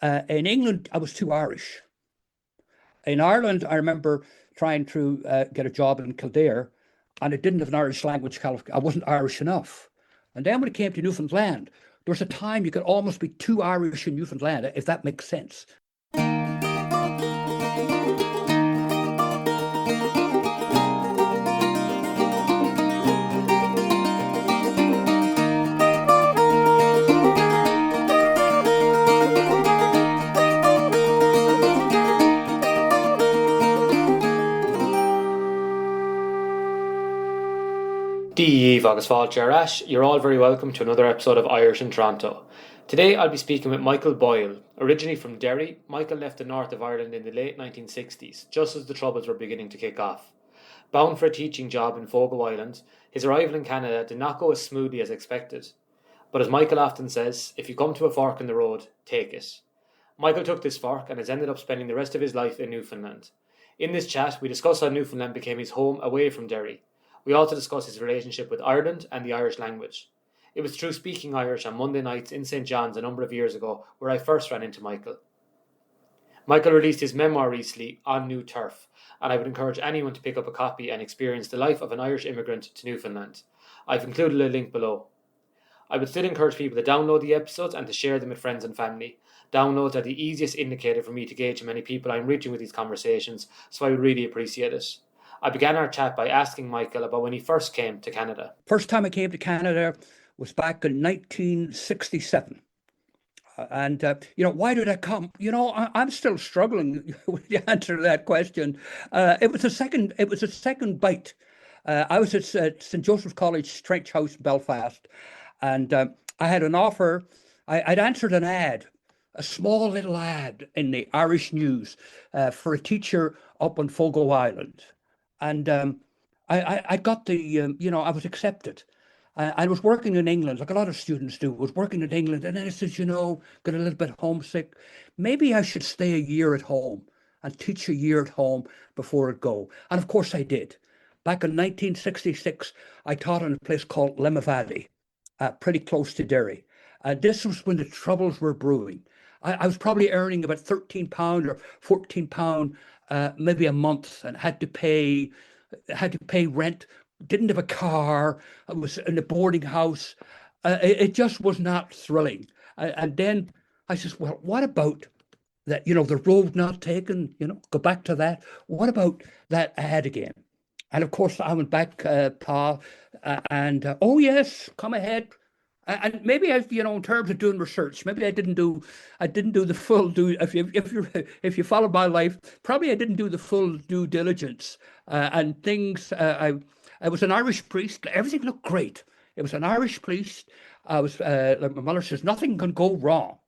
In England, I was too Irish. In Ireland, I remember trying to get a job in Kildare, and it didn't have an Irish language qualification. I wasn't Irish enough. And then when it came to Newfoundland, there was a time you could almost be too Irish in Newfoundland, if that makes sense. Díomh agus fáilte ar ais, you're all very welcome to another episode of Irish in Toronto. Today I'll be speaking with Michael Boyle. Originally from Derry, Michael left the north of Ireland in the late 1960s, just as the Troubles were beginning to kick off. Bound for a teaching job in Fogo Island, his arrival in Canada did not go as smoothly as expected. But as Michael often says, if you come to a fork in the road, take it. Michael took this fork and has ended up spending the rest of his life in Newfoundland. In this chat, we discuss how Newfoundland became his home away from Derry. We also discuss his relationship with Ireland and the Irish language. It was through speaking Irish on Monday nights in St. John's a number of years ago where I first ran into Michael. Michael released his memoir recently, On New Turf, and I would encourage anyone to pick up a copy and experience the life of an Irish immigrant to Newfoundland. I've included a link below. I would still encourage people to download the episodes and to share them with friends and family. Downloads are the easiest indicator for me to gauge how many people I'm reaching with these conversations, so I would really appreciate it. I began our chat by asking Michael about when he first came to Canada. First time I came to Canada was back in 1967. Why did I come? I'm still struggling with the answer to that question. It was a second bite. I was at St. Joseph's College Trench House in Belfast, and I had an offer. I'd answered an ad, a small little ad in the Irish News for a teacher up on Fogo Island. And I got I was accepted. I was working in England, like a lot of students do, was working in England. And then I said, got a little bit homesick. Maybe I should stay a year at home and teach a year at home before I'd go. And of course I did. Back in 1966, I taught in a place called Limavady, pretty close to Derry. This was when the Troubles were brewing. I was probably earning about £13 or £14 maybe a month, and had to pay rent. Didn't have a car. I was in a boarding house. It just was not thrilling. And then I said, well, what about that? The road not taken. Go back to that. What about that ad again? And of course, I went back, Pa, and oh yes, come ahead. And maybe in terms of doing research, maybe I didn't do the full due. If you follow my life, probably I didn't do the full due diligence and things. I was an Irish priest. Everything looked great. It was an Irish priest. I was like my mother says, nothing can go wrong.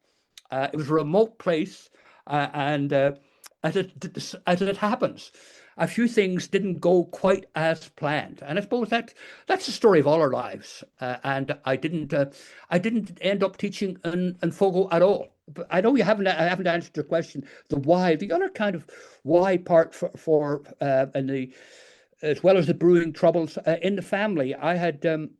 It was a remote place, and as it happens, a few things didn't go quite as planned, and I suppose that's the story of all our lives. And I didn't end up teaching in Fogo at all. But I know I haven't answered your question. The why, the other kind of why part for as well as the brewing troubles in the family. I had an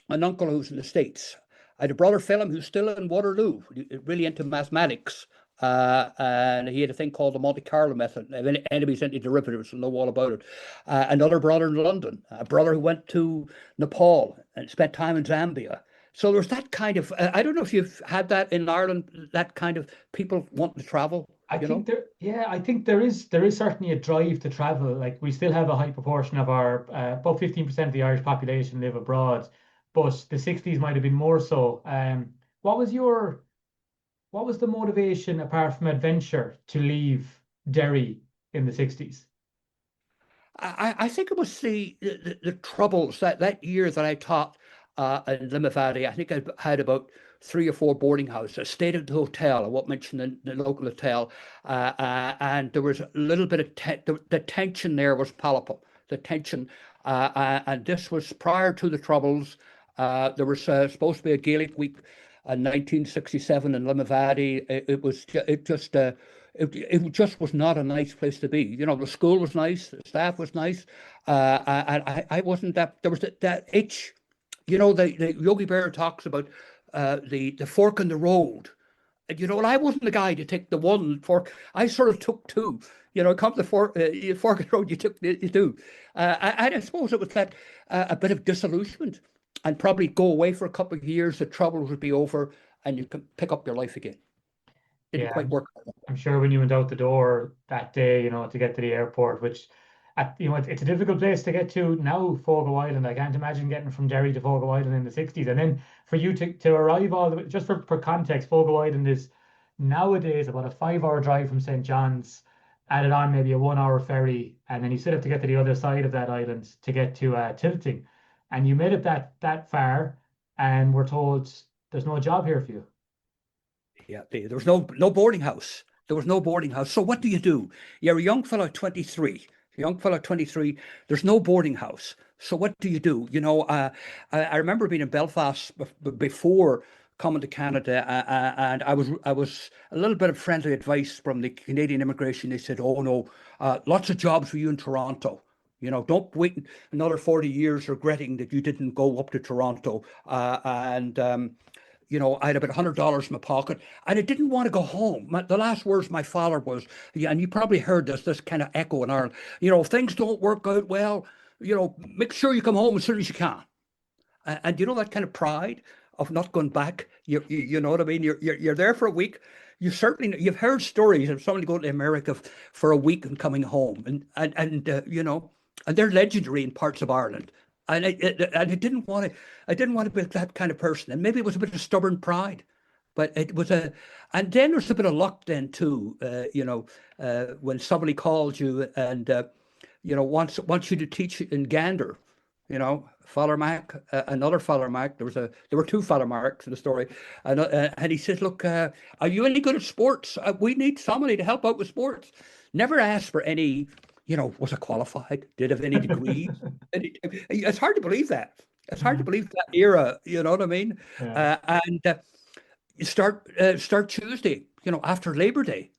uncle who's in the States. I had a brother, Philip, who's still in Waterloo, really into mathematics. And he had a thing called the Monte Carlo method. If anybody's into derivatives will know all about it. Another brother in London, a brother who went to Nepal and spent time in Zambia. So there's that kind of, I don't know if you've had that in Ireland, that kind of people wanting to travel. I think there is certainly a drive to travel. Like, we still have a high proportion of our, about 15% of the Irish population live abroad, but the 60s might have been more so. What was the motivation, apart from adventure, to leave Derry in the 60s? I think it was the troubles that year that I taught in Limavady. I think I had about 3 or 4 boarding houses. I stayed at the hotel. I won't mention the local hotel. And there was a little bit of the tension there was palpable. The tension. And this was prior to the troubles. There was supposed to be a Gaelic week in 1967 in Limavady. It just was not a nice place to be. The school was nice, the staff was nice, and I wasn't that. There was that itch. The Yogi Berra talks about the fork in the road, And I wasn't the guy to take the one fork. I sort of took two. Come to the fork of the road, you took the two. And I suppose it was that a bit of disillusionment, and probably go away for a couple of years. The troubles would be over, and you can pick up your life again. Didn't Yeah, quite work. I'm sure when you went out the door that day, to get to the airport, which it's a difficult place to get to now, Fogo Island. I can't imagine getting from Derry to Fogo Island in the 60s. And then for you to arrive all the way, just for context, Fogo Island is nowadays about a 5 hour drive from St. John's, added on maybe a 1 hour ferry, and then you still have to get to the other side of that island to get to Tilting. And you made it that far, and we're told there's no job here for you. Yeah, there was no boarding house. There was no boarding house. So what do you do? You're a young fellow, 23. Young fellow, 23. There's no boarding house. So what do you do? I remember being in Belfast before coming to Canada, and I was a little bit of friendly advice from the Canadian immigration. They said, "Oh no, lots of jobs for you in Toronto. Don't wait another 40 years regretting that you didn't go up to Toronto." I had about $100 in my pocket, and I didn't want to go home. The last words my father was, yeah, and you probably heard this kind of echo in Ireland. If things don't work out well, make sure you come home as soon as you can. And that kind of pride of not going back. You know what I mean? You're there for a week. You've heard stories of somebody going to America for a week and coming home, and they're legendary in parts of Ireland. And I didn't want to be that kind of person. And maybe it was a bit of stubborn pride, but it was and then there's a bit of luck then too. When somebody calls you and wants you to teach in Gander, Father Mac, another Father Mac. There were two Father Marks in the story, and he says, "Look, are you any good at sports? We need somebody to help out with sports." Never asked for any. Was I qualified? Did I have any degrees? It's hard to believe that. It's hard to believe that era. You know what I mean? Yeah. And you start Tuesday. After Labor Day,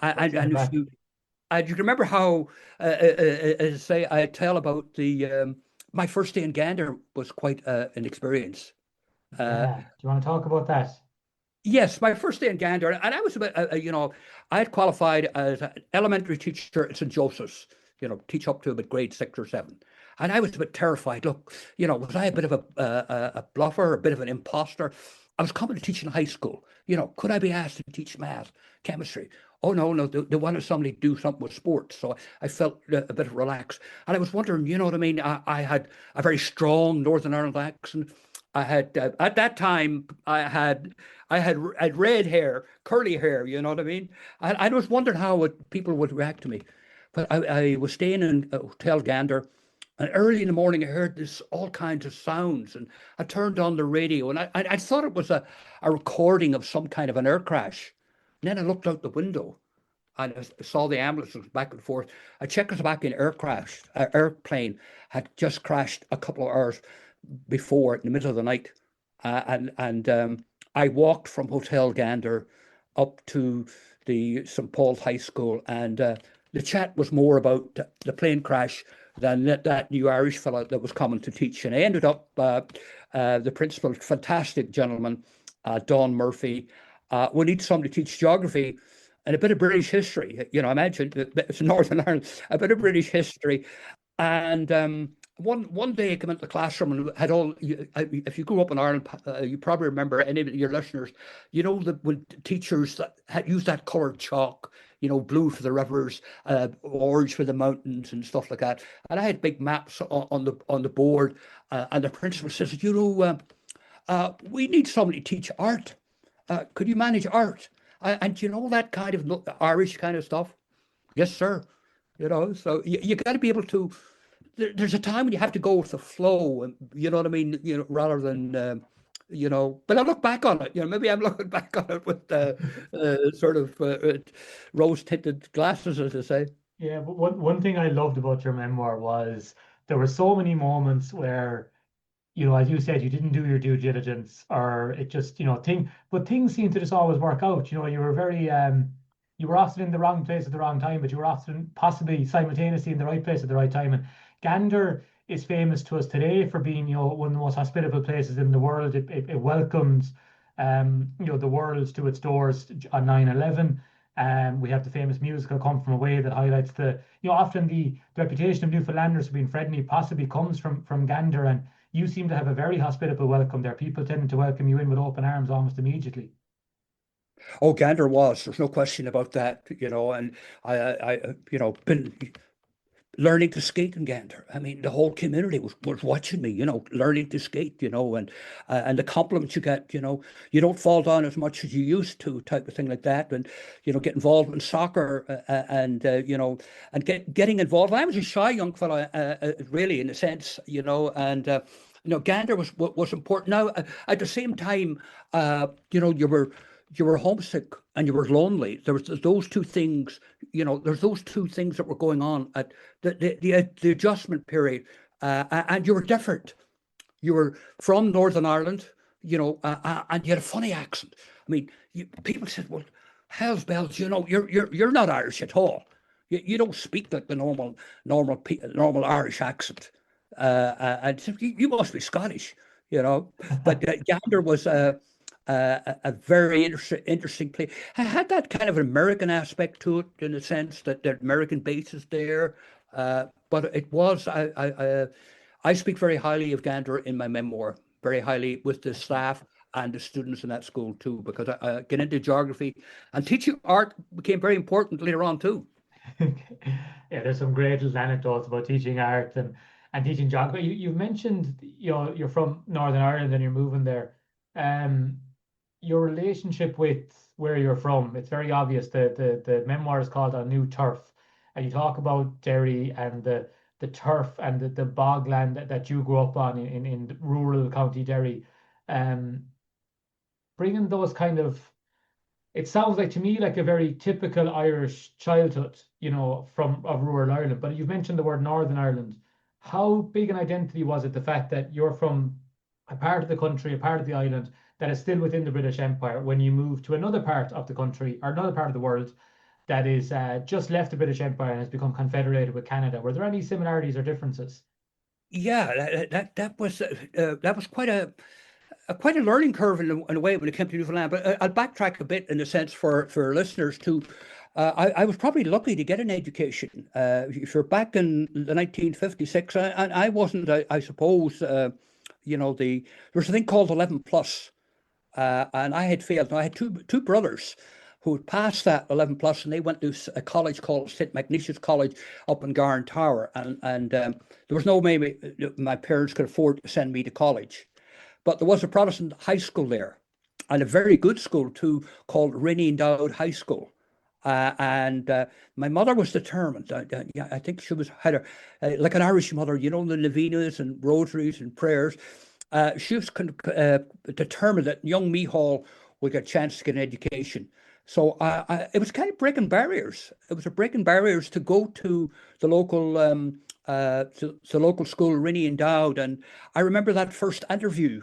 and if you remember how, as I say, I tell about the my first day in Gander was quite an experience. Uh, Yeah. Do you want to talk about that? Yes, my first day in Gander, and I was a bit, I had qualified as an elementary teacher at St. Joseph's, teach up to about grade 6 or 7. And I was a bit terrified. Look, was I a bit of a bluffer, a bit of an imposter? I was coming to teach in high school. Could I be asked to teach math, chemistry? Oh, no, they wanted somebody to do something with sports. So I felt a bit relaxed. And I was wondering, you know what I mean? I had a very strong Northern Ireland accent. I had at that time I had red hair, curly hair. You know what I mean? I was wondering how people would react to me. But I was staying in Hotel Gander, and early in the morning I heard this all kinds of sounds, and I turned on the radio, and I thought it was a recording of some kind of an air crash. And then I looked out the window, and I saw the ambulances back and forth. A Czechoslovakian airplane had just crashed a couple of hours before in the middle of the night, and I walked from Hotel Gander up to the St. Paul's High School, and the chat was more about the plane crash than that new Irish fellow that was coming to teach. And I ended up the principal, fantastic gentleman, Don Murphy. We need somebody to teach geography and a bit of British history. I mentioned it's Northern Ireland, a bit of British history, and one day I came into the classroom and had if you grew up in Ireland, you probably remember, any of your listeners, that when teachers that had used that coloured chalk, blue for the rivers, orange for the mountains and stuff like that. And I had big maps on the board, and the principal says, we need somebody to teach art. Could you manage art? And that kind of Irish kind of stuff? Yes, sir. So you got to be able to. There's a time when you have to go with the flow, and you know what I mean. Rather than But I look back on it. Maybe I'm looking back on it with sort of rose-tinted glasses, as I say. Yeah, but one thing I loved about your memoir was there were so many moments where, as you said, you didn't do your due diligence, or it just, but things seem to just always work out. You were very, you were often in the wrong place at the wrong time, but you were often possibly simultaneously in the right place at the right time. And Gander is famous to us today for being, one of the most hospitable places in the world. It welcomes the world to its doors on 9/11. We have the famous musical Come From Away that highlights often the reputation of Newfoundlanders being friendly possibly comes from Gander, and you seem to have a very hospitable welcome there. People tend to welcome you in with open arms almost immediately. Oh, Gander was. There's no question about that, and been learning to skate in Gander. I mean, the whole community was watching me, learning to skate, and the compliments you get, you don't fall down as much as you used to, type of thing like that, and get involved in soccer and getting involved. I was a shy young fella, really, in a sense, and. Gander was important. Now, at the same time, you were homesick and you were lonely. There was those two things, there's those two things that were going on at the adjustment period, and you were different. You were from Northern Ireland, and you had a funny accent. I mean, people said, "Well, hell's bells, you're not Irish at all. You don't speak like the normal Irish accent." And said, you must be Scottish, But Gander was a very interesting place. I had that kind of an American aspect to it, in the sense that the American base is there. But it was, I speak very highly of Gander in my memoir, very highly, with the staff and the students in that school too, because I get into geography, and teaching art became very important later on too. Yeah, there's some great little anecdotes about teaching art and teaching geography. You've mentioned, you're from Northern Ireland and you're moving there. Your relationship with where you're from, it's very obvious. The memoir is called On New Turf, and you talk about Derry and the turf and the bogland that you grew up on in rural County Derry. Bringing those kind of, it sounds like to me like a very typical Irish childhood, of rural Ireland. But you've mentioned the word Northern Ireland. How big an identity was it, the fact that you're from a part of the country, a part of the island that is still within the British Empire, when you move to another part of the country or another part of the world that is just left the British Empire and has become confederated with Canada? Were there any similarities or differences? Yeah, that was quite a learning curve in a way when it came to Newfoundland. But I'll backtrack a bit, in a sense, for listeners too. I was probably lucky to get an education. If you're back in the 1956, and I wasn't, I suppose, there was a thing called 11 plus, and I had failed. Now, I had two brothers who had passed that 11 plus, and they went to a college called St. Magnesius College up in Garn Tower, and there was no way my parents could afford to send me to college. But there was a Protestant high school there, and a very good school too, called Rennie Dowd High School. And my mother was determined. I think she had like an Irish mother, the novenas and rosaries and prayers. She was determined that young Mihal would get a chance to get an education. So it was kind of breaking barriers. It was breaking barriers to go to the local local school, Rennie and Dowd. And I remember that first interview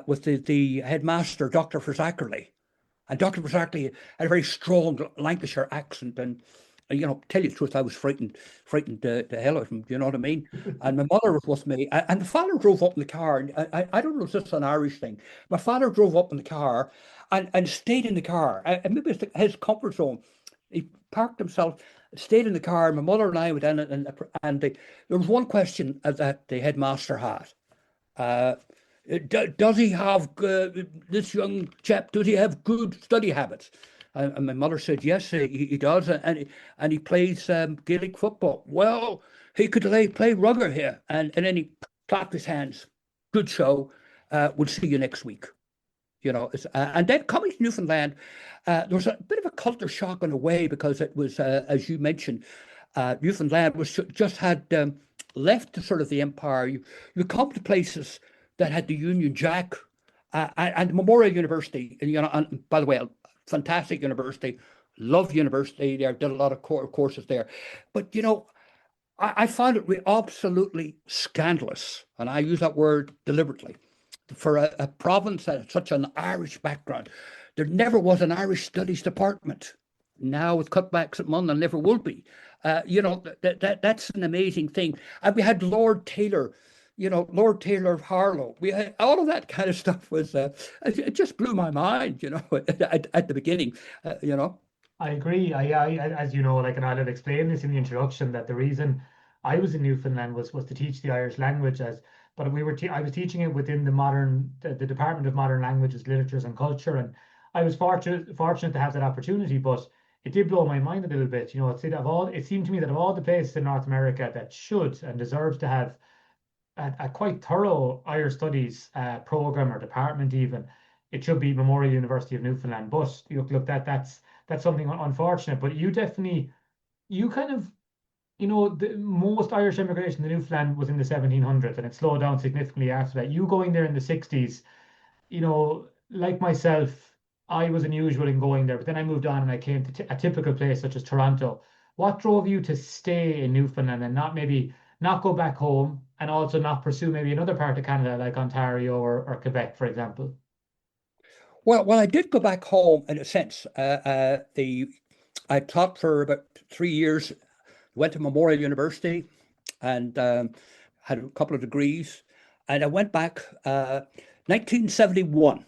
with the headmaster, Dr. Frizzackerley. And Dr. Frizzackerley had a very strong Lancashire accent, and tell you the truth, I was frightened to hell of him. Do you know what I mean? And my mother was with me, and the father drove up in the car. And I don't know if this is an Irish thing. My father drove up in the car and stayed in the car. And maybe it's his comfort zone. He parked himself, stayed in the car. My mother and I went in, and there was one question that the headmaster had. Does he have, this young chap, does he have good study habits? And my mother said, yes, he does. And he plays Gaelic football. Well, he could play rugger here. And then he clapped his hands. Good show. We'll see you next week. And then coming to Newfoundland, there was a bit of a culture shock in a way, because it was, as you mentioned, Newfoundland was just had left the sort of the empire. You come to places that had the Union Jack and Memorial University, and by the way, a fantastic university, love university there, did a lot of courses there. But, I found it absolutely scandalous, and I use that word deliberately, for a province that had such an Irish background. There never was an Irish studies department. Now, with cutbacks at Munn, there never will be. That's an amazing thing. And we had Lord Taylor, Lord Taylor of Harlow. We had all of that kind of stuff it just blew my mind, at the beginning, I agree. As you know, like, and I'll explain this in the introduction, that the reason I was in Newfoundland was to teach the Irish language, but I was teaching it within the Department of Modern Languages, Literatures and Culture, and I was fortunate to have that opportunity. But it did blow my mind a little bit. It seemed to me that of all the places in North America that should and deserves to have a quite thorough Irish studies program or department, even, it should be Memorial University of Newfoundland. But look, that's something unfortunate. But you kind of, the most Irish immigration to Newfoundland was in the 1700s, and it slowed down significantly after that. You going there in the 60s, like myself, I was unusual in going there, but then I moved on and I came to a typical place such as Toronto. What drove you to stay in Newfoundland and not go back home, and also not pursue maybe another part of Canada like Ontario or Quebec, for example? Well, I did go back home in a sense. I taught for about 3 years, went to Memorial University, and had a couple of degrees, and I went back 1971.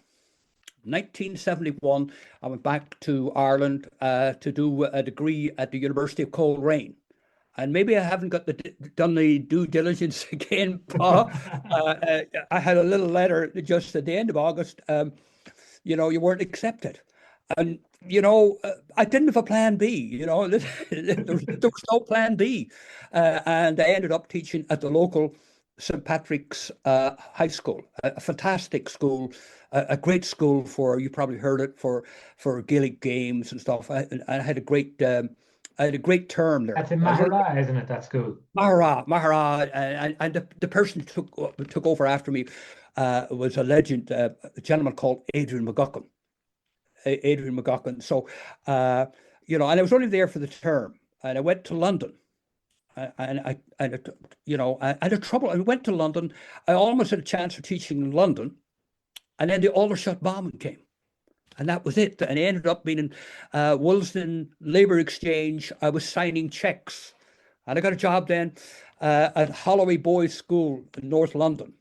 1971, I went back to Ireland to do a degree at the University of Coleraine. And maybe I haven't done the due diligence again, Paul. I had a little letter just at the end of August. You weren't accepted. And, I didn't have a plan B, there was no plan B. And I ended up teaching at the local St. Patrick's High School, a fantastic school, a great school you probably heard it, for Gaelic games and stuff. I had a great term there. That's in Mahara, isn't it, that school? Mahara, and the person who took over after me was a legend, a gentleman called Adrian McGuckin. So, and I was only there for the term, and I went to London, and I had trouble. I went to London. I almost had a chance of teaching in London, and then the Aldershot bombing came. And that was it. And I ended up being in Willesden Labour Exchange. I was signing checks. And I got a job then at Holloway Boys School in North London.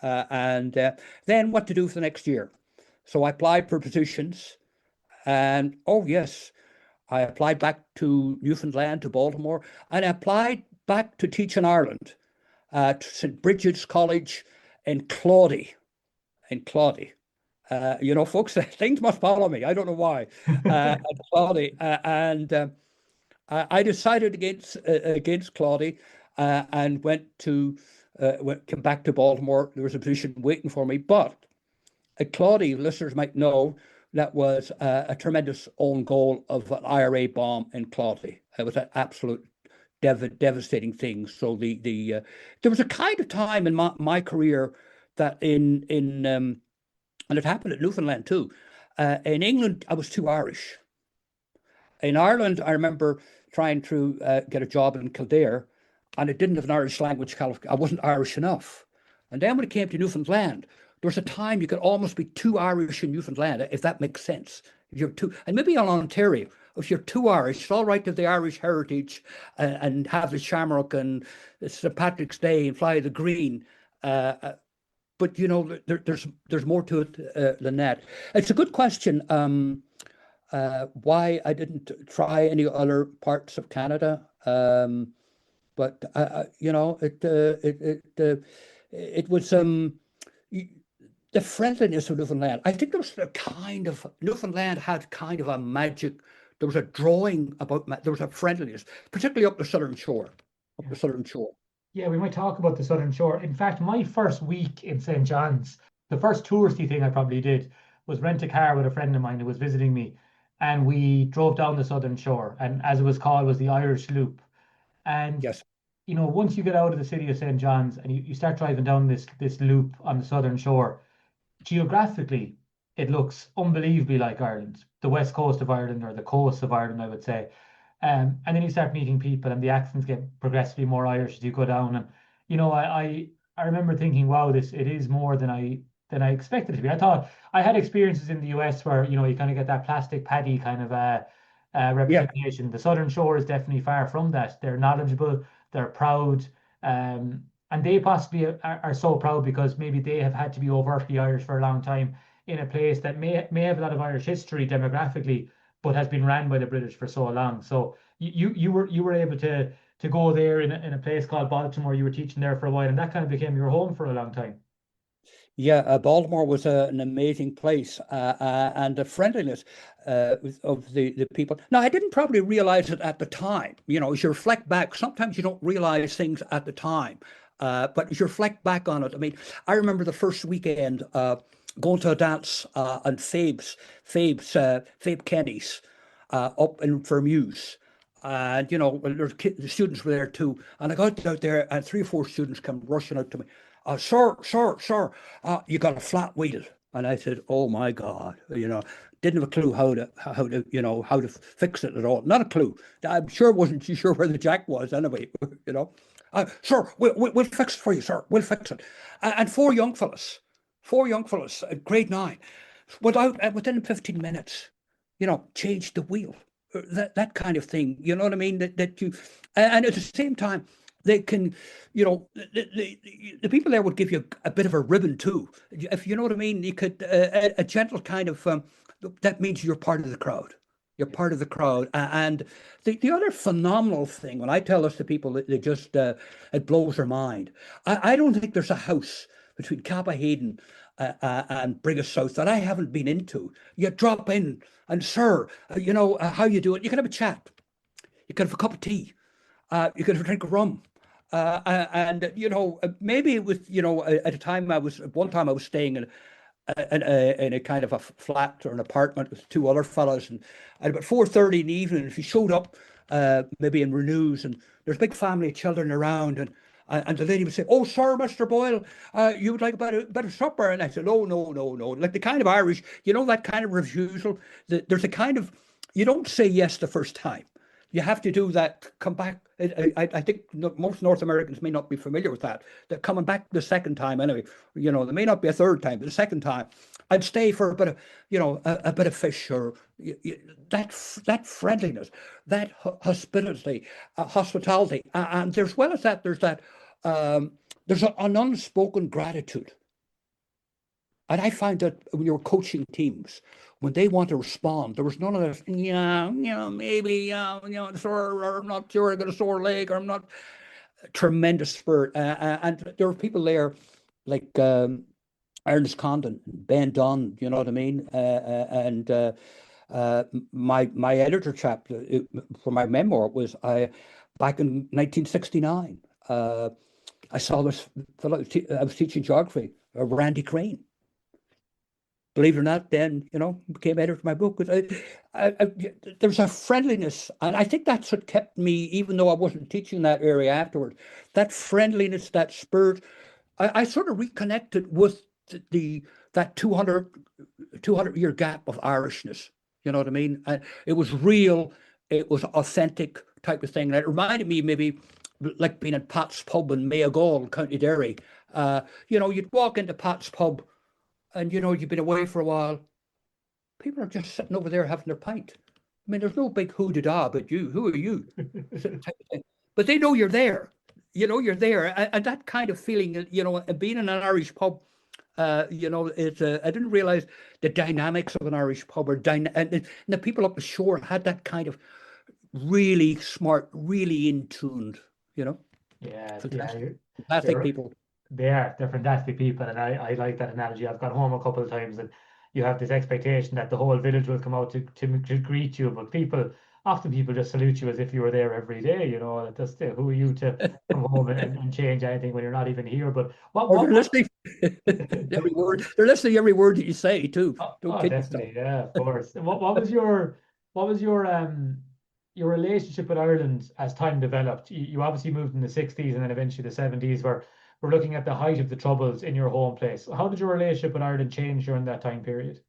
And then what to do for the next year. So I applied for positions. And, oh, yes, I applied back to Newfoundland, to Baltimore. And I applied back to teach in Ireland at St. Bridget's College in Claudy. Folks, things must follow me. I don't know why. Claudy, and I decided against Claudy, and came back to Baltimore. There was a position waiting for me, but at Claudy, listeners might know, that was a tremendous own goal of an IRA bomb in Claudy. It was an absolute devastating thing. So there was a kind of time in my career that and it happened at Newfoundland too. In England, I was too Irish. In Ireland, I remember trying to get a job in Kildare, and it didn't have an Irish language qualification. I wasn't Irish enough. And then when it came to Newfoundland, there was a time you could almost be too Irish in Newfoundland, if that makes sense. If you're too, and maybe on Ontario, if you're too Irish, it's all right to have the Irish heritage and have the shamrock and St. Patrick's Day and fly the green. But there's more to it than that. It's a good question. Why I didn't try any other parts of Canada, but it was the friendliness of Newfoundland. I think there was Newfoundland had kind of a magic. There was a drawing about. There was a friendliness, particularly up the southern shore. Yeah, we might talk about the Southern Shore. In fact, my first week in St. John's, the first touristy thing I probably did was rent a car with a friend of mine who was visiting me. And we drove down the Southern Shore. And as it was called, was the Irish Loop. And, Yes. Once you get out of the city of St. John's and you start driving down this loop on the Southern Shore, geographically, it looks unbelievably like Ireland, the west coast of Ireland, or the coast of Ireland, I would say. And then you start meeting people, and the accents get progressively more Irish as you go down. And I remember thinking, wow, it is more than I expected it to be. I thought I had experiences in the US where you kind of get that plastic paddy kind of representation. Yeah. The Southern Shore is definitely far from that. They're knowledgeable, they're proud, and and they possibly are so proud because maybe they have had to be overtly Irish for a long time in a place that may have a lot of Irish history demographically, but has been ran by the British for so long. So you were able to go there in a place called Baltimore. You were teaching there for a while, and that kind of became your home for a long time. Yeah, Baltimore was an amazing place, and the friendliness of the people. Now, I didn't probably realize it at the time. You know, as you reflect back, sometimes you don't realize things at the time, but as you reflect back on it, I mean, I remember the first weekend going to a dance on Fabe Kenny's up in Fermuse. And you know, the students were there too, and I got out there, and three or four students come rushing out to me. Sir, you got a flat wheel. And I said, oh my God, you know, didn't have a clue how to, you know, how to fix it at all. Not a clue. I'm sure wasn't too sure where the jack was anyway, you know. Sir, we'll fix it for you, sir. We'll fix it. And four young fellas, at grade 9, within 15 minutes, you know, changed the wheel. That kind of thing, you know what I mean? That you, and at the same time, they can, you know, the people there would give you a bit of a ribbon too, if you know what I mean. You could a gentle kind of that means you're part of the crowd. You're part of the crowd, and the other phenomenal thing when I tell this to people, they just it blows their mind. I don't think there's a house between Kappa Hayden and Brigus South that I haven't been into. You drop in and, sir, you know, how you doing? You can have a chat. You can have a cup of tea. You can have a drink of rum. And you know, maybe it was, you know, at a time one time I was staying in a kind of a flat or an apartment with two other fellas, and at about 4:30 in the evening, if you showed up, maybe in Renews, and there's a big family of children around, and the lady would say, "Oh, sir, Mr. Boyle, you would like a bit of supper?" And I said, "Oh, no, no, no." Like the kind of Irish, you know, that kind of refusal. There's a kind of, you don't say yes the first time. You have to do that, come back. I think most North Americans may not be familiar with that. They're coming back the second time anyway. You know, there may not be a third time, but the second time, I'd stay for a bit of, you know, a bit of fish or that friendliness, that hospitality. And as well as that, there's that, there's an unspoken gratitude. And I find that when you're coaching teams, when they want to respond, there was none of this, yeah, you know, maybe, you know, sore, or I'm not sure I got a sore leg, or I'm not tremendous spirit. And there were people there like Ernest Condon, Ben Dunn, you know what I mean? And my editor chap for my memoir was back in 1969. I saw this fellow, I was teaching geography, Randy Crane. Believe it or not, then, you know, became editor of my book. There's a friendliness, and I think that's what kept me, even though I wasn't teaching that area afterwards, that friendliness, that spirit. I sort of reconnected with that 200-year gap of Irishness. You know what I mean? And it was real, it was authentic type of thing. And it reminded me maybe like being at Pat's Pub in Mayagall, County Derry. You know, you'd walk into Pat's Pub, and you know, you've been away for a while. People are just sitting over there having their pint. I mean, there's no big hoo-da-da, but you, who are you? But they know you're there. You know, you're there. And that kind of feeling, you know, being in an Irish pub, you know, it's, I didn't realize the dynamics of an Irish pub, and the people up the shore had that kind of really smart, really in tuned, you know. Yeah, fantastic, fantastic people. They're fantastic people, and I like that analogy. I've gone home a couple of times, and you have this expectation that the whole village will come out to greet you, but often people just salute you as if you were there every day. You know, just who are you to come home and change anything when you're not even here? But they're listening every word. They're listening every word that you say too. Don't kid definitely, yourself. yeah, of course. What was your relationship with Ireland as time developed? You obviously moved in the 60s and then eventually the 70s, where we're looking at the height of the troubles in your home place. How did your relationship with Ireland change during that time period?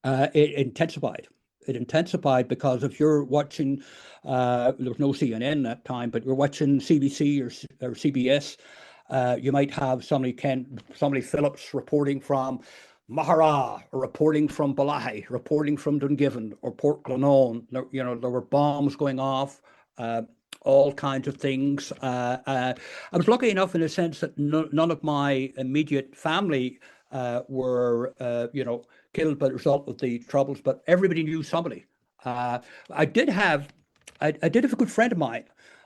It intensified. It intensified because if you're watching, there was no CNN that time, but you're watching CBC or CBS, you might have somebody Phillips reporting from Mahara, or reporting from Balahi, reporting from Dungiven or Port Glenone. You know, there were bombs going off. all kinds of things. I was lucky enough in a sense that none of my immediate family were, killed by the result of the troubles, but everybody knew somebody. Uh, I did have, I did have a good friend of mine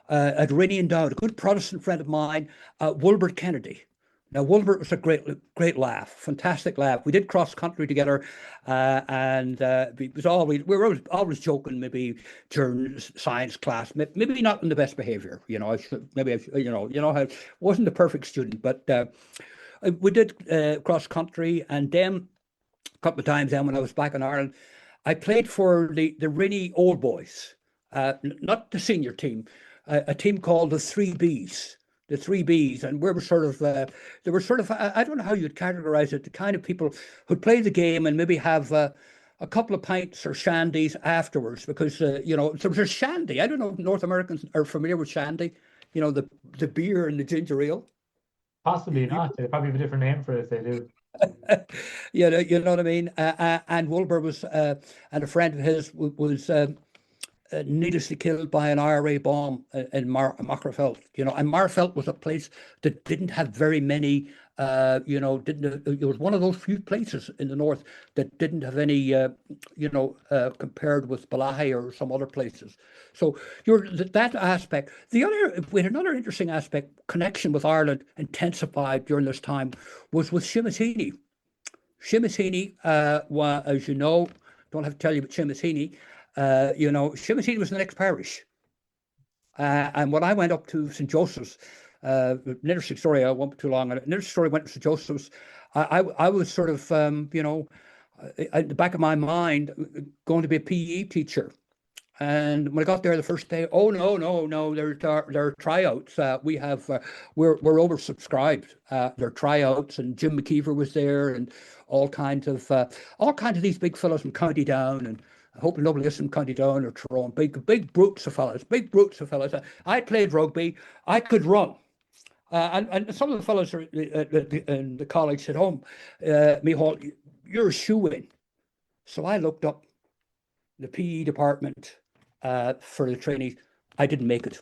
at Rainy and Down, a good Protestant friend of mine, Wilbert Kennedy. Now, Wilbert was a great laugh, fantastic laugh. We did cross country together, and it was always we were always joking. Maybe during science class, maybe not in the best behaviour. I wasn't a perfect student, but we did cross country, and then a couple of times then when I was back in Ireland, I played for the Rinny Old Boys, not the senior team, a team called the Three Bs. The Three Bs, and we were sort of, they were sort of, I don't know how you'd categorize it, the kind of people who'd play the game and maybe have a couple of pints or shandies afterwards, because, there was a shandy. I don't know if North Americans are familiar with shandy, the beer and the ginger ale. Possibly not. They probably have a different name for it if they do. You know what I mean? And Wilbur was, and a friend of his was needlessly killed by an IRA bomb in Magherafelt. And Magherafelt was a place that didn't have very many. It was one of those few places in the north that didn't have any, compared with Balahi or some other places. So that aspect. We had another interesting aspect, connection with Ireland intensified during this time, was with Seamus Heaney. Seamus Heaney, as you know, don't have to tell you about Seamus Heaney. Seamus Heaney was the next parish. And when I went up to St. Joseph's, an interesting story, I won't be too long. An interesting story, went to St. Joseph's. I was sort of, at the back of my mind, going to be a PE teacher. And when I got there the first day, oh no, there are tryouts. We're oversubscribed. There are tryouts, and Jim McKeever was there, and all kinds of these big fellows from County Down, and I hope nobody is from County Down or Tyrone. Big brutes of fellas. I played rugby. I could run. And some of the fellows in the college at home, Micheál, you're a shoe-in. So I looked up the PE department for the trainees. I didn't make it.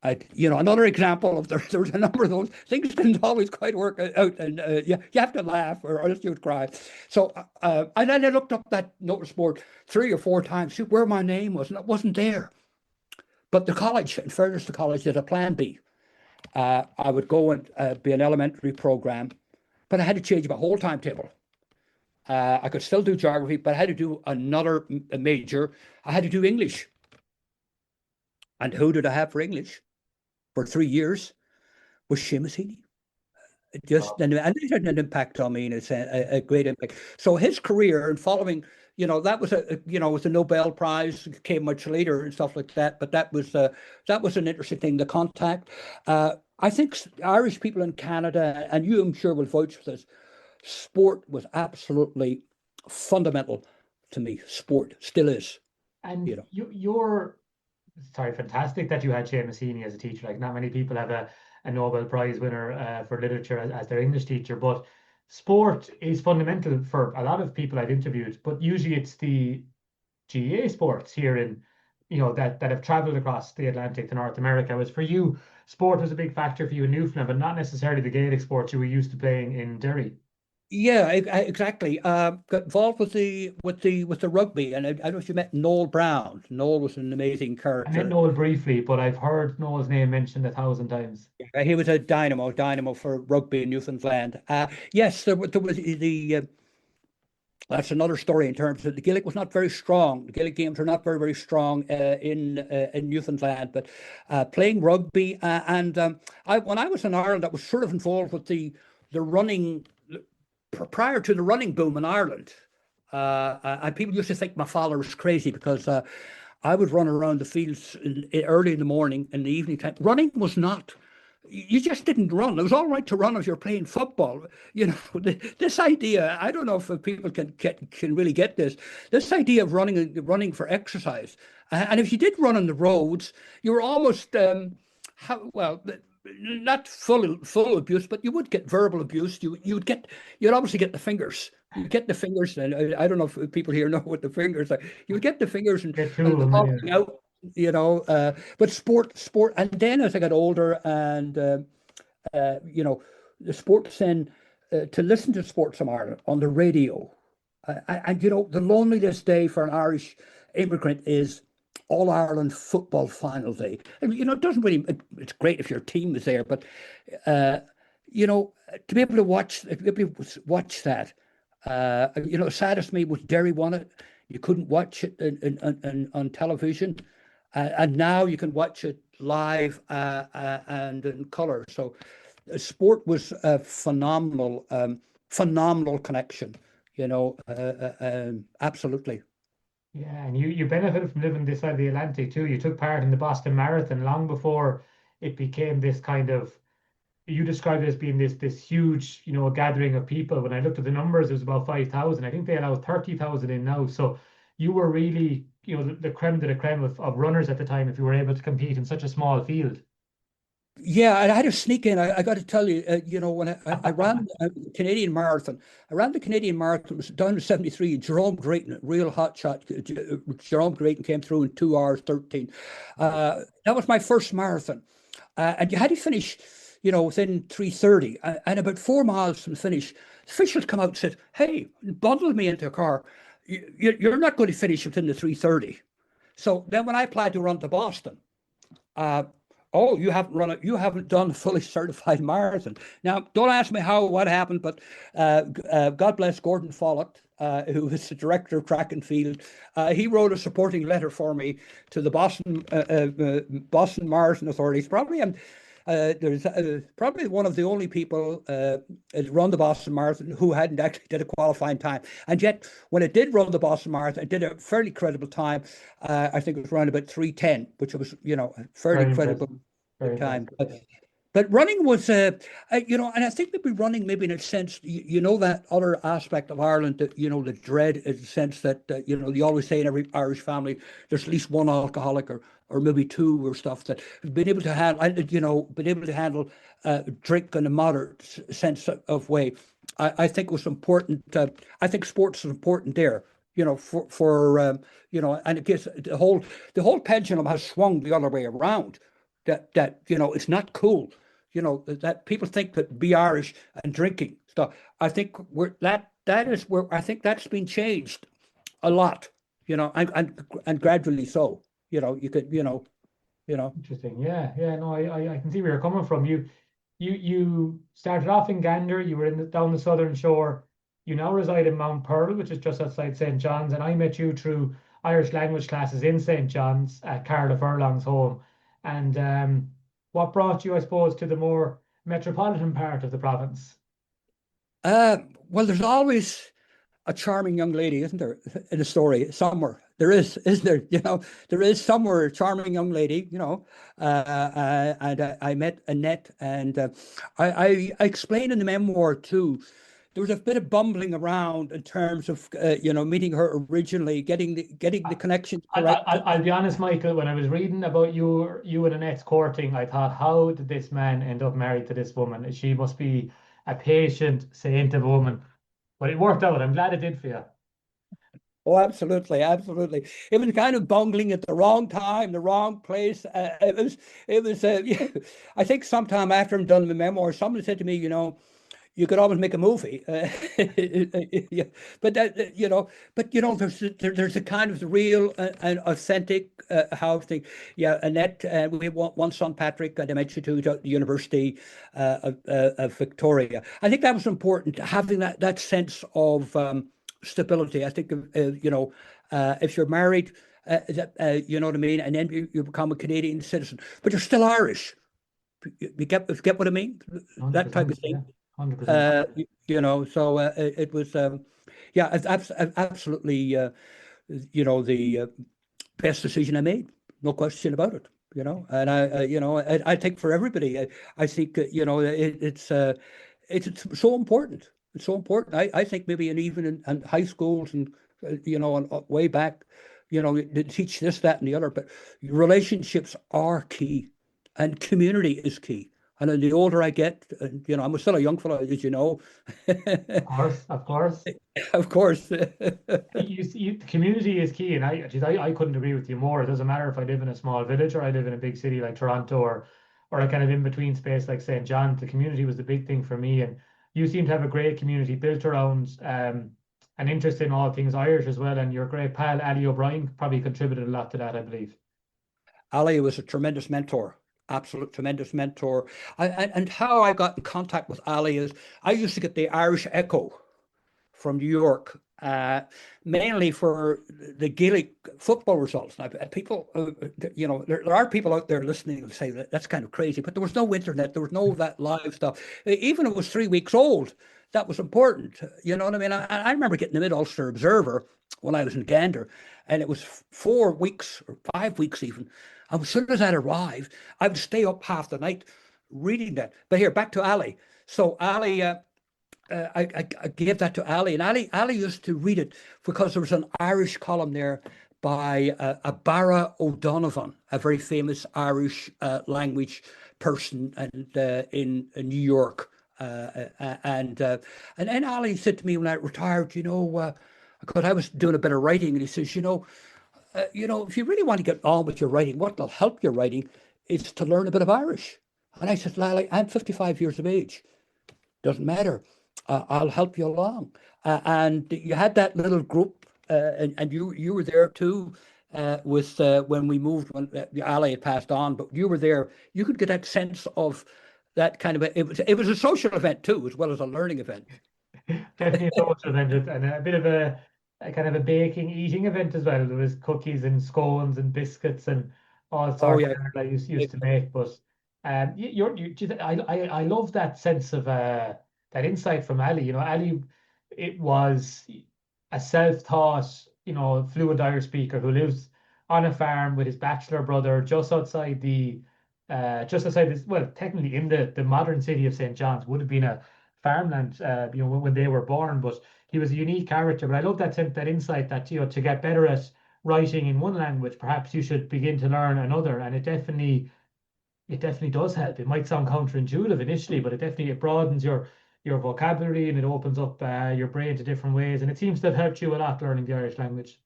Another example of there was a number of those things didn't always quite work out, and you have to laugh or else you would cry. So and then I looked up that notice board 3 or 4 times, see where my name was, and it wasn't there. But the college, in fairness to college, did a plan B. I would go and be an elementary program, but I had to change my whole timetable. I could still do geography, but I had to do another major. I had to do English. And who did I have for English for 3 years? Was Seamus Heaney. And it had an impact on me, and it's a great impact. So his career and following, that was was a Nobel Prize, came much later and stuff like that. But that was an interesting thing. The contact. I think Irish people in Canada, and you, I'm sure, will vouch for this. Sport was absolutely fundamental to me. Sport still is. And you're sorry, fantastic that you had Seamus Heaney as a teacher. Like, not many people have a Nobel Prize winner for literature as their English teacher, but sport is fundamental for a lot of people I've interviewed. But usually it's the GAA sports here in, that have traveled across the Atlantic to North America. Whereas for you, sport was a big factor for you in Newfoundland, but not necessarily the Gaelic sports you were used to playing in Derry. Yeah, exactly. Got involved with the rugby, and I don't know if you met Noel Brown. Noel was an amazing I character. met Noel briefly, but I've heard Noel's name mentioned 1,000 times. He was a dynamo for rugby in Newfoundland. Yes, there was the. That's another story in terms of the Gaelic was not very strong. The Gaelic games are not very, very strong in Newfoundland. But playing rugby and when I was in Ireland, I was sort of involved with the running. Prior to the running boom in Ireland, and people used to think my father was crazy because I would run around the fields early in the morning and the evening time. Running was not, you just didn't run. It was all right to run if you're playing football. This idea, I don't know if people can really get this idea of running for exercise. And if you did run on the roads, you were almost, not full abuse, but you would get verbal abuse. You'd obviously get the fingers. You get the fingers, and I don't know if people here know what the fingers are. You would get the fingers and the falling out. But sport, and then as I got older, and the sports then to listen to sports from Ireland on the radio, and the loneliest day for an Irish immigrant is All Ireland football final day. And, it doesn't really. It's great if your team is there, but uh, to be able to watch that. Saddest me was Derry won it. You couldn't watch it on television, and now you can watch it live and in color. So, sport was a phenomenal connection. Absolutely. Yeah, and you benefited from living this side of the Atlantic too. You took part in the Boston Marathon long before it became this kind of, you described it as being this huge, gathering of people. When I looked at the numbers, it was about 5,000. I think they allow 30,000 in now. So you were really, the creme de la creme of runners at the time if you were able to compete in such a small field. Yeah, I had to sneak in. I got to tell you, when I ran the Canadian Marathon, I ran the Canadian Marathon, it was down to 73. Jerome Drayton, real hot shot. Jerome Drayton came through in 2 hours 13. That was my first marathon. And you had to finish, within 3:30. And about 4 miles from the finish, the officials come out and said, "Hey," bundled me into a car. You're not going to finish within the 3:30. So then when I applied to run to Boston, uh, oh, you haven't run it. You haven't done a fully certified marathon. Now, don't ask me what happened, but God bless Gordon Follett, who was the director of track and field. He wrote a supporting letter for me to the Boston Marathon authorities. There's probably one of the only people that run the Boston Marathon who hadn't actually did a qualifying time. And yet, when it did run the Boston Marathon, it did a fairly credible time. I think it was around about 3:10, which was, a fairly Very credible impressive. Very time. impressive. But running was, and I think maybe running, maybe in a sense, that other aspect of Ireland that, the dread is the sense that, you always say in every Irish family, there's at least one alcoholic or maybe two or stuff that have been able to handle drink in a moderate sense of way. I think was important. I think sports is important there. And it gets the whole pendulum has swung the other way around. That it's not cool. That people think that be Irish and drinking stuff. I think that is where I think that's been changed a lot. And gradually so. You could Interesting. Yeah, yeah. No, I can see where you're coming from. You started off in Gander. You were down the southern shore. You now reside in Mount Pearl, which is just outside St. John's, and I met you through Irish language classes in St. John's at Carla Furlong's home. And what brought you, I suppose, to the more metropolitan part of the province? Well, there's always a charming young lady, isn't there, in a story somewhere? There is, isn't there? There is somewhere a charming young lady. And I met Annette, and I explain in the memoir too. There was a bit of bumbling around in terms of meeting her originally, getting the connections correct. I'll be honest, Michael. When I was reading about you and Annette's courting, I thought, how did this man end up married to this woman? She must be a patient saint of a woman. But it worked out. I'm glad it did for you. Oh, absolutely, absolutely. It was kind of bungling at the wrong time, the wrong place. It was. Yeah, I think sometime after I'm done my memoir, somebody said to me, you could always make a movie. Yeah, but there's a kind of real and authentic how thing. Yeah, Annette, we have one son, Patrick, I mentioned to the University of Victoria. I think that was important, having that sense of stability. I think if you're married, you know what I mean, and then you become a Canadian citizen, but you're still Irish. You get what I mean? That type of 100%, yeah. thing. 100%. So it was, yeah, it's absolutely, the best decision I made, no question about it. And I think for everybody, I think it's so important. It's so important. I think maybe even in high schools and and way back, they teach this, that, and the other. But relationships are key, and community is key. And then the older I get, I'm still a young fella, as you know. Of course, of course. Of course. Community is key, and I couldn't agree with you more. It doesn't matter if I live in a small village or I live in a big city like Toronto, or a kind of in between space like St. John. The community was the big thing for me, and you seem to have a great community built around an interest in all things Irish as well. And your great pal Ali O'Brien probably contributed a lot to that, I believe. Ali was a tremendous mentor, absolute tremendous mentor. And how I got in contact with Ali is I used to get the Irish Echo from New York, mainly for the Gaelic football results. Now, people, there are people out there listening and say that that's kind of crazy, but there was no internet, there was no that live stuff. Even if it was 3 weeks old, that was important. You know what I mean? I remember getting the Mid-Ulster Observer when I was in Gander, and it was 4 weeks or 5 weeks even. And as soon as that arrived, I would stay up half the night reading that. But here, back to Ali. So Ali, I gave that to Ali, and Ali used to read it because there was an Irish column there by a Barra O'Donovan, a very famous Irish language person, and in New York. And then Ali said to me when I retired, because I was doing a bit of writing, and he says, if you really want to get on with your writing, what will help your writing is to learn a bit of Irish. And I said, Lally, I'm 55 years of age. Doesn't matter. I'll help you along. And you had that little group, and you were there too, with when we moved, when Ali had passed on, but you were there. You could get that sense of that kind of it was a social event too, as well as a learning event. Definitely a social event, and a bit of a kind of a baking, eating event as well. There was cookies and scones and biscuits and all Oh sorts yeah. that I used to make. But I love that sense of that insight from Ali. Ali, it was a self-taught, fluent Irish speaker who lives on a farm with his bachelor brother just outside this, well, technically in the modern city of St. John's, would have been a farmland, when they were born. But he was a unique character. But I love that insight that, to get better at writing in one language, perhaps you should begin to learn another. And it definitely does help. It might sound counterintuitive initially, but it broadens your vocabulary, and it opens up your brain to different ways. And it seems to have helped you a lot learning the Irish language.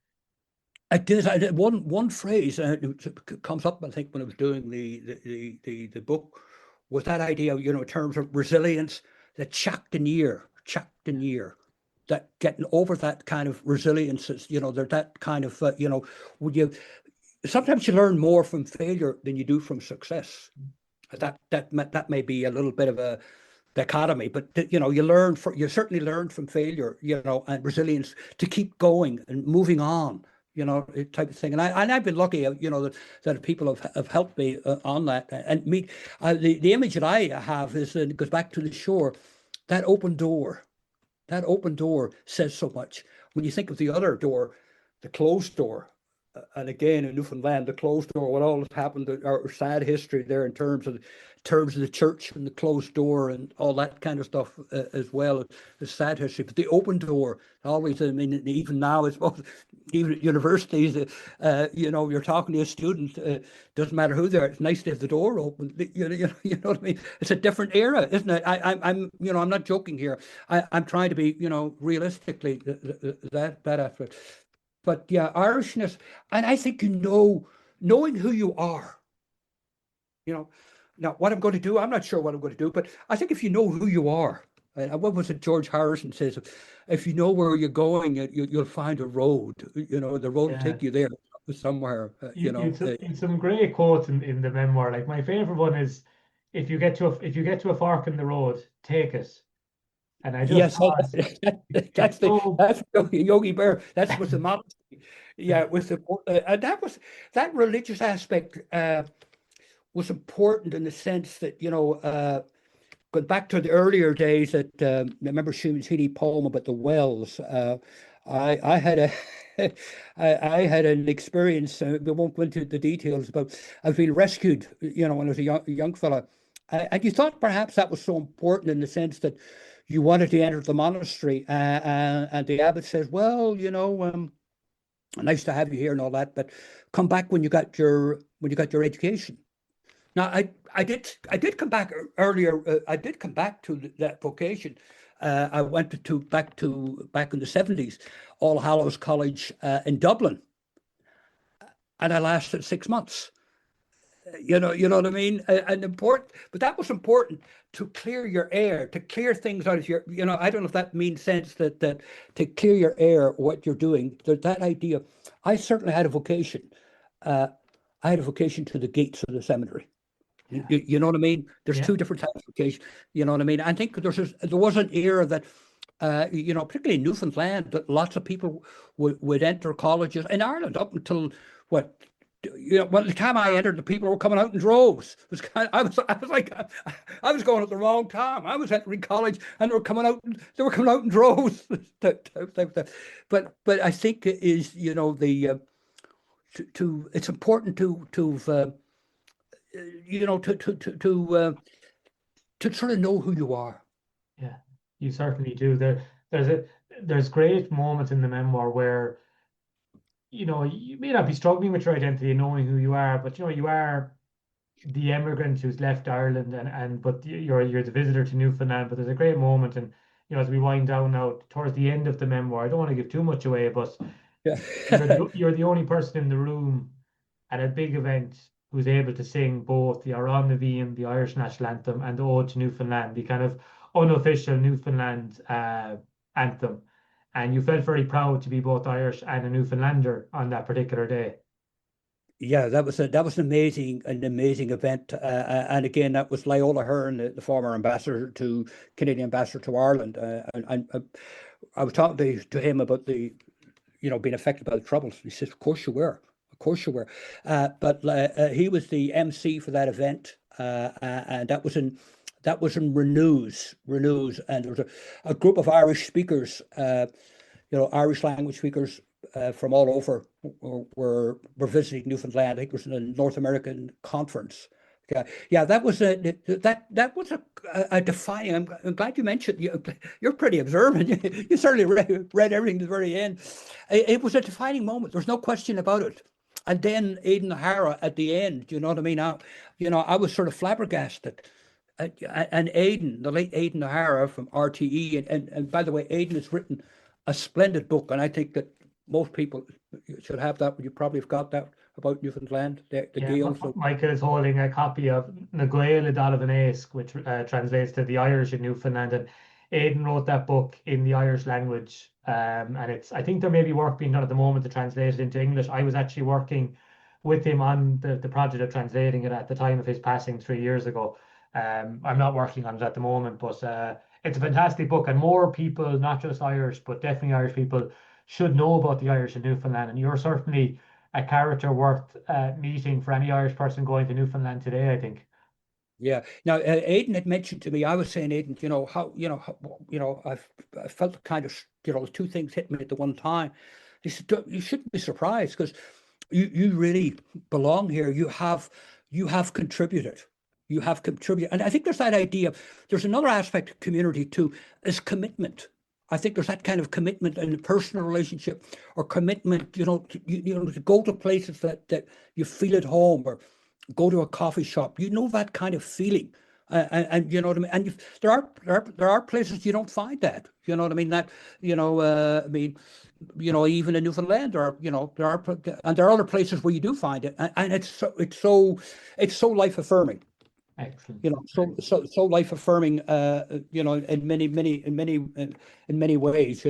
I did one phrase it comes up, I think, when I was doing the book, was that idea, in terms of resilience, that checked in year, that getting over that kind of resilience is, there's that kind of, would you sometimes you learn more from failure than you do from success. That may be a little bit of a dichotomy, but you certainly learn from failure, and resilience to keep going and moving on, type of thing. And I've been lucky, that people have helped me on that. And me, the image that I have is, it goes back to the shore, that open door. That open door says so much. When you think of the other door, the closed door, and again in Newfoundland, the closed door, what all has happened, our sad history there in terms of the church and the closed door and all that kind of stuff, as well as sad history. But the open door, always, I mean, even now, I suppose, even at universities, you're talking to a student, doesn't matter who they are, it's nice to have the door open. You know what I mean? It's a different era, isn't it? I'm not joking here. I'm trying to be, realistically, that aspect. But yeah, Irishness, and I think, knowing who you are, now what I'm going to do, I'm not sure what I'm going to do, but I think if you know who you are, what was it George Harrison says, if you know where you're going, you'll find a road, the road will Yeah. take you there somewhere, You'd some great quotes in the memoir. Like my favorite one is, if you get to a fork in the road, take it. And I just Yes, thought that's it's so that's Yogi Bear. That's with the monastery. Yeah, with the and that religious aspect was important in the sense that, going back to the earlier days, that I remember Sweeney poem about the wells. I had a I had an experience. We won't go into the details, but I've been rescued. When I was a young fella, and you thought perhaps that was so important in the sense that you wanted to enter the monastery, and the abbot says, "Well, nice to have you here and all that, but come back when you got your education." Now, I did come back earlier. I did come back to that vocation. I went back in the 70s, All Hallows College in Dublin, and I lasted 6 months. You know what I mean? And important, but that was important to clear your air, to clear things out of your. I don't know if that means sense that to clear your air, what you're doing. That idea. I certainly had a vocation. Uh, I had a vocation to the gates of the seminary. You, Yeah. you know what I mean? There's Yeah. two different types of vocation. You know what I mean? I think there was an era that, particularly in Newfoundland, that lots of people would enter colleges in Ireland up until what. Well, the time I entered, the people were coming out in droves. It was I was like, I was going at the wrong time. I was entering college, and they were coming out in droves. But I think it is, it's important you know, to sort of know who you are. Yeah, you certainly do. There's great moments in the memoir where, you may not be struggling with your identity and knowing who you are, but you are the immigrant who's left Ireland, and but you're the visitor to Newfoundland. But there's a great moment, and as we wind down now towards the end of the memoir, I don't want to give too much away, but Yeah. you're the only person in the room at a big event who's able to sing both the Aran Naveen, the Irish national anthem, and the Ode to Newfoundland, the kind of unofficial Newfoundland anthem. And you felt very proud to be both Irish and a Newfoundlander on that particular day. Yeah, that was an amazing event, and again, that was Loyola Hearn, the former Canadian ambassador to Ireland, and I was talking to him about being affected by the Troubles. He says, "Of course you were, of course you were," but he was the MC for that event, and that was in Renews, and there was a group of Irish speakers, Irish language speakers from all over were visiting Newfoundland. I think it was in a North American conference. Yeah, yeah, that was a defining. I'm glad you mentioned. You're pretty observant. You certainly read everything to the very end. It was a defining moment. There's no question about it. And then Aidan O'Hara at the end. You know what I mean? I was sort of flabbergasted. And Aidan, the late Aidan O'Hara from RTE, and by the way, Aidan has written a splendid book, and I think that most people should have that. You probably have got that about Newfoundland, the Yeah, Gaels. So, Michael is holding a copy of Na Gael Dal an Éisc, which translates to the Irish in Newfoundland. And Aidan wrote that book in the Irish language. And I think there may be work being done at the moment to translate it into English. I was actually working with him on the project of translating it at the time of his passing 3 years ago. I'm not working on it at the moment, but it's a fantastic book, and more people, not just Irish, but definitely Irish people, should know about the Irish in Newfoundland. And you're certainly a character worth meeting for any Irish person going to Newfoundland today, I think. yeah. Now, Aidan had mentioned to me. I was saying, Aidan, I felt kind of, two things hit me at the one time. He said, "You shouldn't be surprised because you really belong here. You have contributed." You have contributed. And I think there's that idea. There's another aspect of community too, is commitment. I think there's that kind of commitment in a personal relationship, or commitment, to go to places that you feel at home, or go to a coffee shop. That kind of feeling. And you know what I mean? And there are places you don't find that. You know what I mean? Even in Newfoundland, and there are other places where you do find it. And it's so life affirming. Excellent. So life affirming, in many ways.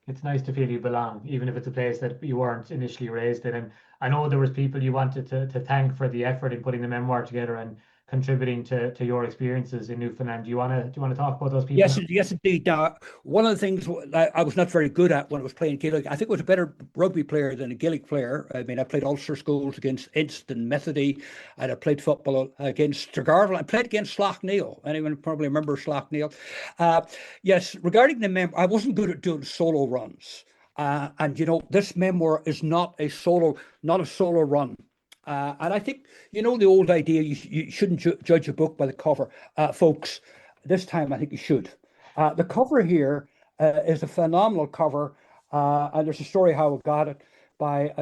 It's nice to feel you belong, even if it's a place that you weren't initially raised in. And I know there was people you wanted to thank for the effort in putting the memoir together and contributing to your experiences in Newfoundland. Do you want to talk about those people? Yes, indeed. Now, one of the things I was not very good at when I was playing Gaelic, I think I was a better rugby player than a Gaelic player. I mean, I played Ulster schools against Inst and Methody, and I played football against Tregarvel. I played against Slaughtneil. Anyone probably remember Slaughtneil? Yes, regarding the memoir, I wasn't good at doing solo runs. And this memoir is not a solo run. And I think, the old idea, you shouldn't judge a book by the cover. Folks, this time I think you should. The cover here is a phenomenal cover. And there's a story how I got it by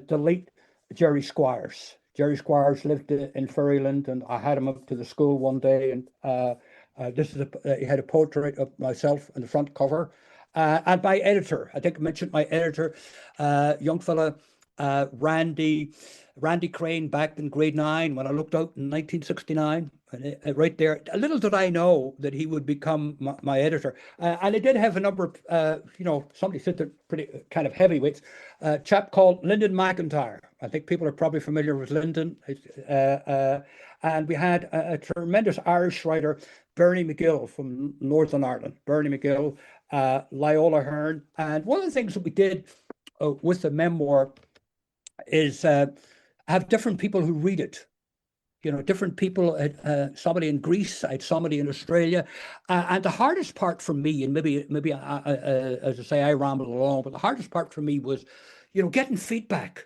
the late Jerry Squires. Jerry Squires lived in Ferryland, and I had him up to the school one day, and he had a portrait of myself on the front cover, and my editor. I think I mentioned my editor, young fella, Randy Crane, back in grade 9 when I looked out in 1969. Right there, little did I know that he would become my editor. And I did have a number of, somebody said they're pretty kind of heavyweights. A chap called Lyndon McIntyre. I think people are probably familiar with Lyndon. And we had a tremendous Irish writer, Bernie McGill from Northern Ireland. Bernie McGill, Loyola Hearn. And one of the things that we did with the memoir is have different people who read it. Different people. Somebody in Greece, I had somebody in Australia, and the hardest part for me, and maybe as I say, I rambled along, but the hardest part for me was, getting feedback.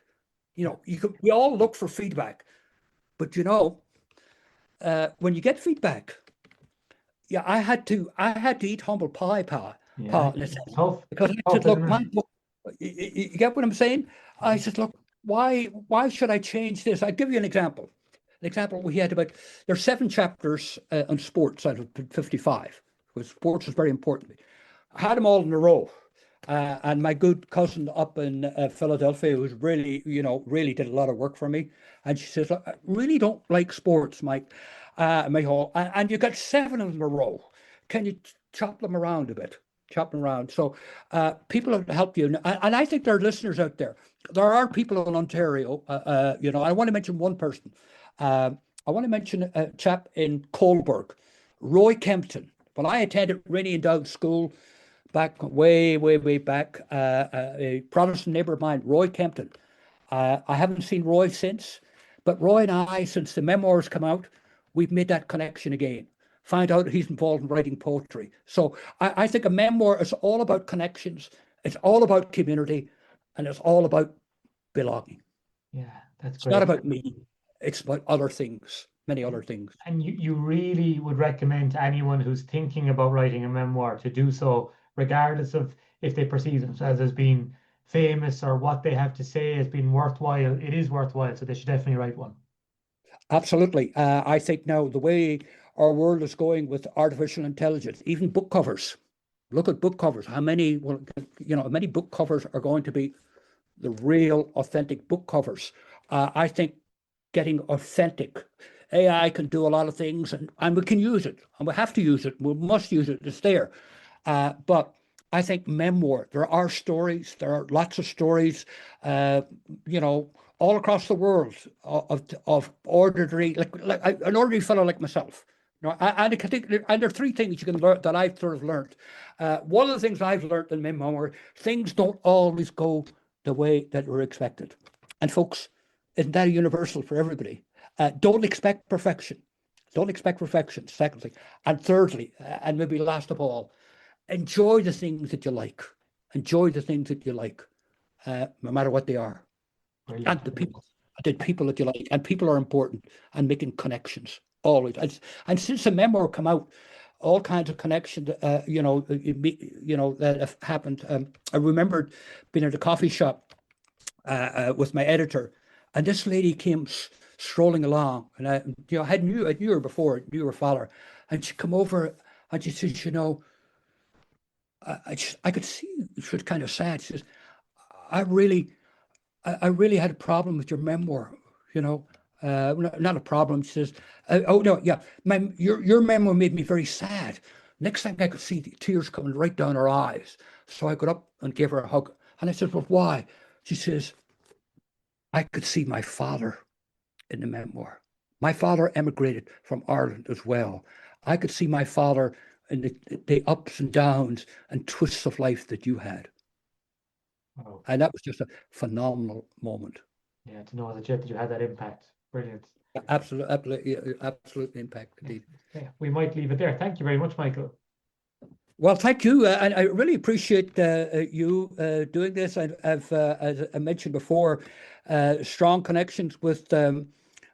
We all look for feedback, but when you get feedback, yeah, I had to eat humble pie, Pa. Yeah, In a sense, tough. because I said, look, my book. You get what I'm saying? I said, look, why should I change this? I'll give you an example. We had there's 7 chapters on sports out of 55, because sports was very important. I had them all in a row. And my good cousin up in Philadelphia, who's really, really did a lot of work for me. And she says, I really don't like sports, Michael. And you got 7 of them in a row. Can you chop them around a bit? So people have helped you. And I think there are listeners out there. There are people in Ontario. I want to mention one person. I want to mention a chap in Coalburg, Roy Kempton. When I attended Rennie and Dowd School back way back, a Protestant neighbour of mine, Roy Kempton. I haven't seen Roy since, but Roy and I, since the memoirs come out, we've made that connection again. Find out he's involved in writing poetry. So I think a memoir is all about connections. It's all about community, and it's all about belonging. Yeah, that's It's great. not about me. It's about other things, many other things. And you really would recommend to anyone who's thinking about writing a memoir to do so, regardless of if they perceive themselves as being famous or what they have to say as being worthwhile. It is worthwhile, so they should definitely write one. Absolutely. I think now the way our world is going with artificial intelligence, even book covers. Look at book covers. How many book covers are going to be the real, authentic book covers? I think getting authentic. AI can do a lot of things, and we can use it, and we have to use it. We must use it. It's there. But I think memoir, there are stories. There are lots of stories, all across the world of ordinary, like an ordinary fellow like myself. And there are 3 things you can learn that I've sort of learned. One of the things I've learned in memoir, things don't always go the way that were expected. And folks, isn't that universal for everybody? Don't expect perfection. Don't expect perfection, secondly. And thirdly, and maybe last of all, enjoy the things that you like. Enjoy the things that you like, no matter what they are. Brilliant. And the people that you like. And people are important, and making connections, always. And since the memoir come out, all kinds of connections, that have happened. I remember being at a coffee shop with my editor, and this lady came strolling along, and I knew her before, knew her father, and she come over and she says, I could see she was kind of sad. She says, I really had a problem with your memoir, not a problem. She says, oh no, yeah, your memoir made me very sad. Next thing I could see the tears coming right down her eyes. So I got up and gave her a hug. And I said, well, why? She says, I could see my father in the memoir. My father emigrated from Ireland as well. I could see my father in the ups and downs and twists of life that you had. Wow. And that was just a phenomenal moment. Yeah, to know that you had that impact. Brilliant. Absolute impact indeed. Yeah, we might leave it there. Thank you very much, Michael. Well, thank you. And I really appreciate you doing this. I've, as I mentioned before, strong connections with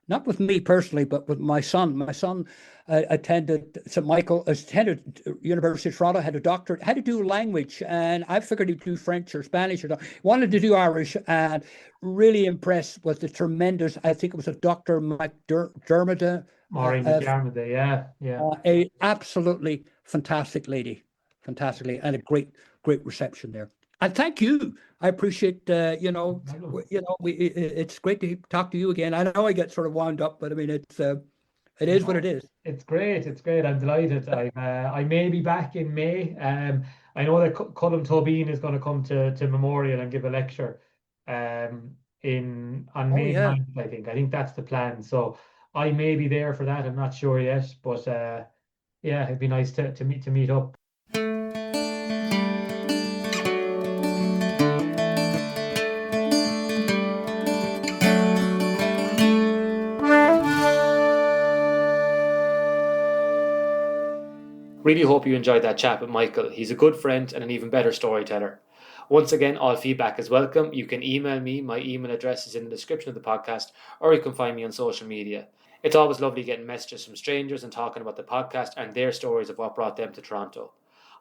not with me personally, but with my son. My son attended St. Michael, attended University of Toronto, had a doctorate, had to do language, and I figured he'd do French or Spanish, or wanted to do Irish, and really impressed with the tremendous. I think it was a Dr. McDermott, Maureen McDermott, yeah. a absolutely fantastic lady, and a great reception there. And thank you. I appreciate, it's great to talk to you again. I know I get sort of wound up, but I mean, it is what it is. It's great. It's great. I'm delighted. I may be back in May. I know that Colm Tobin is going to come to Memorial and give a lecture on May 9th, I think. I think that's the plan. So I may be there for that. I'm not sure yet, but it'd be nice to meet up. Really hope you enjoyed that chat with Michael. He's a good friend and an even better storyteller. Once again, all feedback is welcome. You can email me. My email address is in the description of the podcast, or you can find me on social media. It's always lovely getting messages from strangers and talking about the podcast and their stories of what brought them to Toronto.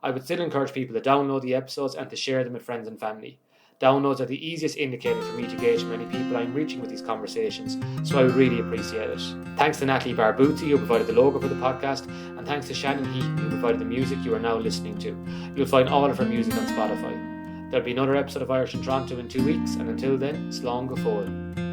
I would still encourage people to download the episodes and to share them with friends and family. Downloads are the easiest indicator for me to gauge how many people I'm reaching with these conversations, so I would really appreciate it. Thanks to Natalie Barbuti, who provided the logo for the podcast, and thanks to Shannon Heaton, who provided the music you are now listening to. You'll find all of her music on Spotify. There'll be another episode of Irish in Toronto in 2 weeks, and until then, slán go fóill.